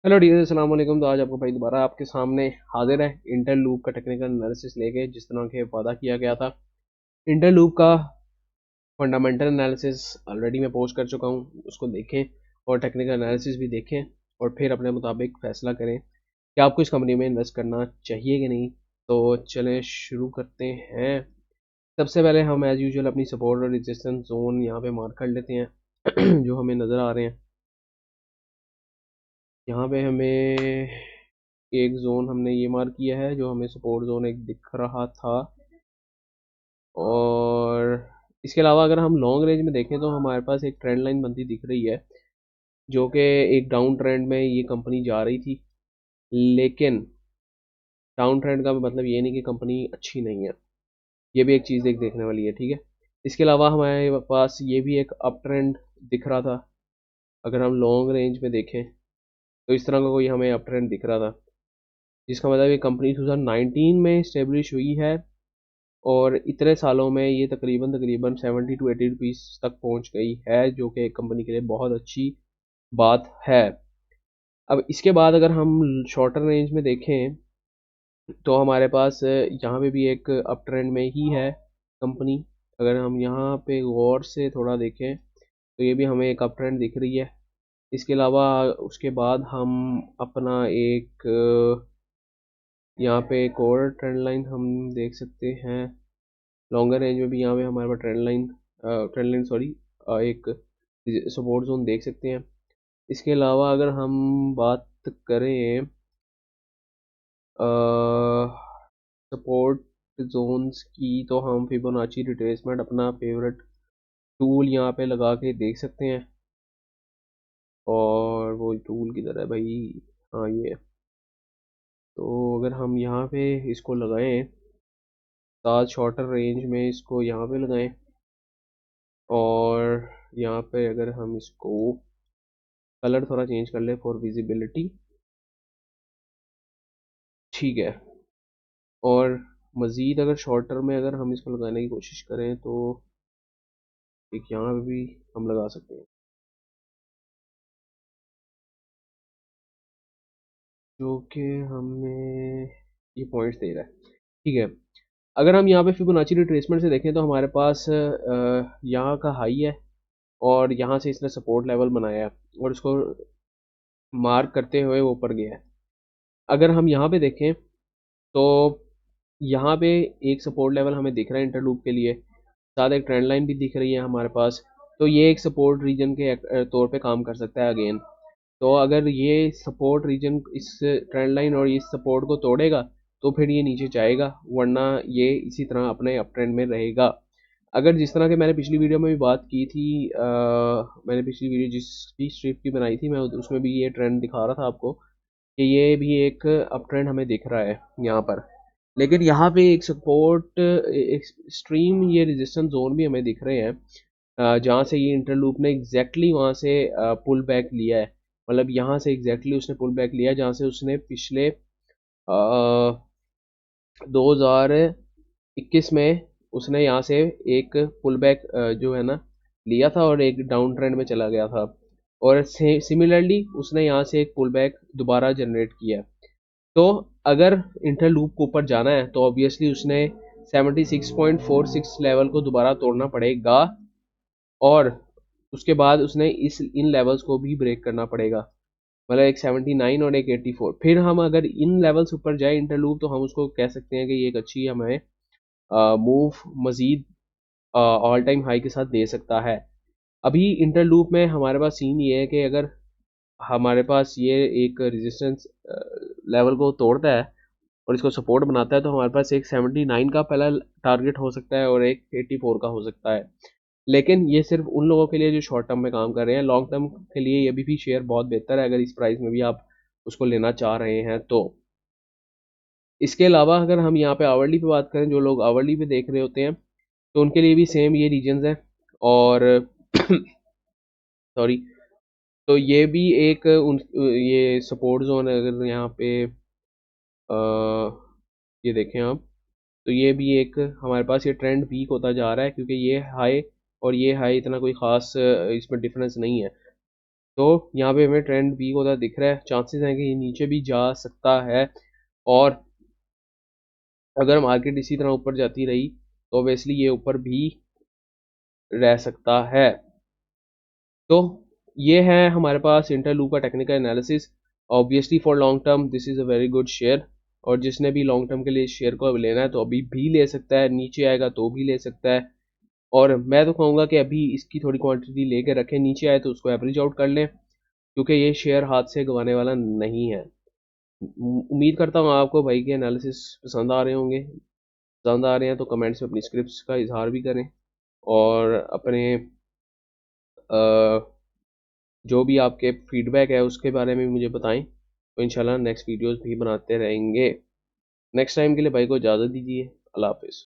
Hello dear, अस्सलाम वालेकुम। तो आज आपको भाई दोबारा आपके सामने हाजिर है इंटर लूप का टेक्निकल एनालिसिस लेके, जिस तरह के वादा किया गया था। इंटर लूप का फंडामेंटल एनालिसिस ऑलरेडी मैं पोस्ट कर चुका हूँ, उसको देखें और टेक्निकल एनालिसिस भी देखें और फिर अपने मुताबिक फैसला करें कि आपको इस कंपनी में इन्वेस्ट करना चाहिए कि नहीं। तो चलें शुरू करते हैं। सबसे पहले हम एज यूजुअल अपनी सपोर्ट और रेजिस्टेंस जोन यहाँ पे मार्क कर लेते हैं जो हमें नज़र आ रहे हैं। यहाँ पे हमें एक जोन हमने ये मार्क किया है जो हमें सपोर्ट जोन एक दिख रहा था। और इसके अलावा अगर हम लॉन्ग रेंज में देखें तो हमारे पास एक ट्रेंड लाइन बनती दिख रही है, जो कि एक डाउन ट्रेंड में ये कंपनी जा रही थी। लेकिन डाउन ट्रेंड का मतलब ये नहीं कि कंपनी अच्छी नहीं है, ये भी एक चीज़ एक देखने वाली है, ठीक है। इसके अलावा हमारे पास ये भी एक अप ट्रेंड दिख रहा था। अगर हम लॉन्ग रेंज में देखें तो इस तरह का कोई हमें अप ट्रेंड दिख रहा था, जिसका मतलब ये कंपनी 2019 में इस्टेब्लिश हुई है और इतने सालों में ये तकरीबन तकरीबन 70 to 80 रुपीज़ तक पहुंच गई है, जो कि एक कंपनी के लिए बहुत अच्छी बात है। अब इसके बाद अगर हम शॉर्टर रेंज में देखें तो हमारे पास यहाँ पे भी एक अप ट्रेंड में ही है कंपनी। अगर हम यहाँ पे गौर से थोड़ा देखें तो ये भी हमें एक अप ट्रेंड दिख रही है। इसके अलावा उसके बाद हम अपना एक यहाँ पे एक और ट्रेंड लाइन हम देख सकते हैं। लॉन्गर रेंज में भी यहाँ पे हमारे पास ट्रेंड लाइन सॉरी एक सपोर्ट जोन देख सकते हैं। इसके अलावा अगर हम बात करें सपोर्ट जोन्स की, तो हम फिबोनाची रिट्रेसमेंट अपना फेवरेट टूल यहाँ पे लगा के देख सकते हैं। और वो टूल किधर है भाई? हाँ, ये है। तो अगर हम यहाँ पे इसको लगाएं, साथ शॉर्टर रेंज में इसको यहाँ पे लगाएं और यहाँ पे अगर हम इसको कलर थोड़ा चेंज कर ले फॉर विजिबिलिटी, ठीक है। और मज़ीद अगर शॉर्ट टर्म में अगर हम इसको लगाने की कोशिश करें तो एक यहाँ पे भी हम लगा सकते हैं, जो कि हमें ये पॉइंट्स दे रहा है, ठीक है। अगर हम यहाँ पे फिबोनाची रिट्रेसमेंट से देखें तो हमारे पास यहाँ का हाई है और यहाँ से इसने सपोर्ट लेवल बनाया है और इसको मार्क करते हुए वो ऊपर गया है। अगर हम यहाँ पे देखें तो यहाँ पे एक सपोर्ट लेवल हमें दिख रहा है इंटरलूप के लिए, साथ एक ट्रेंड लाइन भी दिख रही है हमारे पास। तो ये एक सपोर्ट रीजन के तौर पे काम कर सकता है अगेन। तो अगर ये सपोर्ट रीजन इस ट्रेंड लाइन और इस सपोर्ट को तोड़ेगा तो फिर ये नीचे जाएगा, वरना ये इसी तरह अपने अप ट्रेंड में रहेगा। अगर जिस तरह के मैंने पिछली वीडियो में भी बात की थी, मैंने पिछली वीडियो जिस भी स्ट्रिप की बनाई थी मैं उसमें भी ये ट्रेंड दिखा रहा था आपको कि ये भी एक अप ट्रेंड हमें दिख रहा है यहाँ पर। लेकिन यहाँ पे एक सपोर्ट एक्सट्रीम ये रेजिस्टेंस जोन भी हमें दिख रहे हैं, जहाँ से ये इंटरलूप ने एग्जैक्टली वहाँ से पुल बैक लिया है। मतलब यहाँ से एग्जैक्टली उसने पुल बैक लिया जहाँ से उसने पिछले 2021 में उसने यहाँ से एक पुल बैक जो है ना लिया था और एक डाउन ट्रेंड में चला गया था। और सिमिलरली उसने यहाँ से एक पुल बैक दोबारा जनरेट किया। तो अगर इंटर लूप को ऊपर जाना है तो ऑब्वियसली उसने 76.46 लेवल को दोबारा तोड़ना पड़ेगा और उसके बाद उसने इस इन लेवल्स को भी ब्रेक करना पड़ेगा। मतलब एक 79 और एक 84। फिर हम अगर इन लेवल्स ऊपर जाए इंटरलूप तो हम उसको कह सकते हैं कि ये एक अच्छी हमें मूव मजीद ऑल टाइम हाई के साथ दे सकता है। अभी इंटरलूप में हमारे पास सीन ये है कि अगर हमारे पास ये एक रेजिस्टेंस लेवल को तोड़ता है और इसको सपोर्ट बनाता है तो हमारे पास एक 79 का पहला टारगेट हो सकता है और एक 84 का हो सकता है। लेकिन ये सिर्फ उन लोगों के लिए जो शॉर्ट टर्म में काम कर रहे हैं। लॉन्ग टर्म के लिए ये भी शेयर बहुत बेहतर है अगर इस प्राइस में भी आप उसको लेना चाह रहे हैं तो। इसके अलावा अगर हम यहाँ पे आवरली पे बात करें, जो लोग आवरली पे देख रहे होते हैं तो उनके लिए भी सेम ये रीजन्स हैं। और सॉरी, तो ये भी एक ये सपोर्ट जोन है। अगर यहाँ पे ये देखें आप, तो ये भी एक हमारे पास ये ट्रेंड वीक होता जा रहा है क्योंकि ये हाई और ये हाई इतना कोई ख़ास इसमें डिफरेंस नहीं है। तो यहाँ पे हमें ट्रेंड वीक होता दिख रहा है, चांसेस हैं कि ये नीचे भी जा सकता है, और अगर मार्केट इसी तरह ऊपर जाती रही तो ऑब्वियसली ये ऊपर भी रह सकता है। तो ये है हमारे पास इंटरलूप का technical analysis. Obviously for long term this is a very good share, और जिसने भी लॉन्ग टर्म के लिए शेयर को लेना है तो अभी भी ले सकता है, नीचे आएगा तो भी ले सकता है। और मैं तो कहूँगा कि अभी इसकी थोड़ी क्वांटिटी लेके रखें, नीचे आए तो उसको एवरेज आउट कर लें, क्योंकि ये शेयर हाथ से गंवाने वाला नहीं है। उम्मीद करता हूँ आपको भाई के एनालिसिस पसंद आ रहे होंगे। पसंद आ रहे हैं तो कमेंट्स में अपनी स्क्रिप्ट्स का इजहार भी करें, और अपने जो भी आपके फीडबैक है उसके बारे में मुझे बताएं, तो इंशाल्लाह नेक्स्ट वीडियोस भी बनाते रहेंगे। नेक्स्ट टाइम के लिए भाई को इजाज़त दीजिए। अल्लाह हाफिज़।